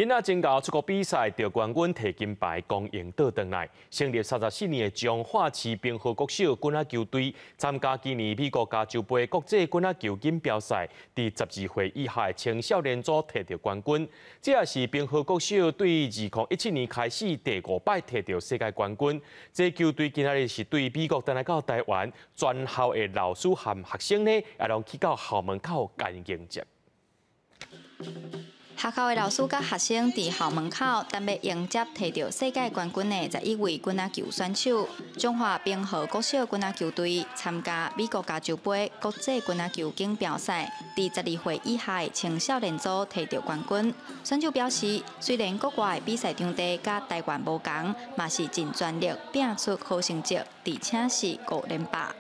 囡仔增高出国比赛得冠军摕金牌，恭迎倒转来。成立34年的彰化市滨河国小囡仔球队参加今年美国加州杯国际囡仔球锦标赛，伫12岁以下的青少年组摕到冠军。这也是滨河国小对2017年开始第5摆摕到世界冠军。这球队今仔日是对美国回来到台湾，全校的老师和学生呢，也拢去到校门口甲因迎接。 学校的老师甲学生伫校门口等要迎接摕到世界冠军的11位囡仔球选手。中华滨河国小囡仔球队参加美国加州杯国际囡仔球锦标赛，伫12岁以下的青少年组摕到冠军。选手表示，虽然国外的比赛场地甲台湾无同，嘛是尽全力拼出好成绩，而且是5连霸。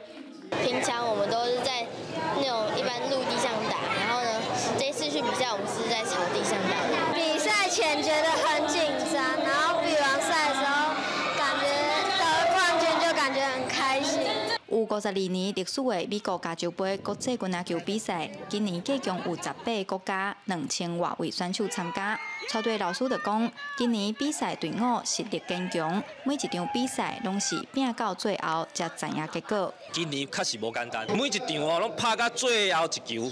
平常我们都是在那种一般陆地上打，然后呢，这一次去比赛我们是在草地上打。比赛前觉得很紧张，然后比完赛的时候，感觉得冠军就感觉很开心。有52年历史的美国加州杯国际囡仔球比赛，今年计共有18个国家2000多位选手参加。操队老师就讲，今年比赛队伍实力坚强，每一场比赛拢是拼到最后才知影结果。今年确实无简单，每一场拢拍到最后一球，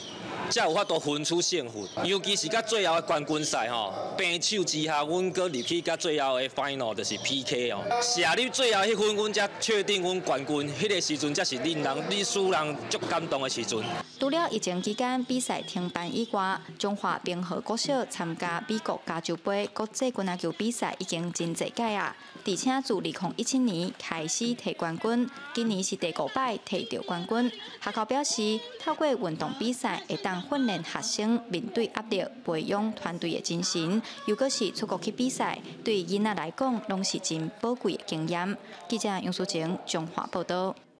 才有法度分出胜负。尤其是到最后的冠军赛平手之下，阮阁入去到最后的 final 就是 PK 射入最后迄分，阮才确定阮冠军。迄个时阵才是令使人足感动的时阵。除了疫情期间比赛停办以外，中华滨河国小参加美国加州杯国际囡仔球比赛已经真侪届啊，而且自2017年开始摕冠军，今年是第5摆摕到冠军。学校表示，透过运动比赛会当训练学生面对压力、培养团队的精神，又搁是出国去比赛，对囡仔来讲拢是真宝贵的经验。记者杨淑晴，中华报道。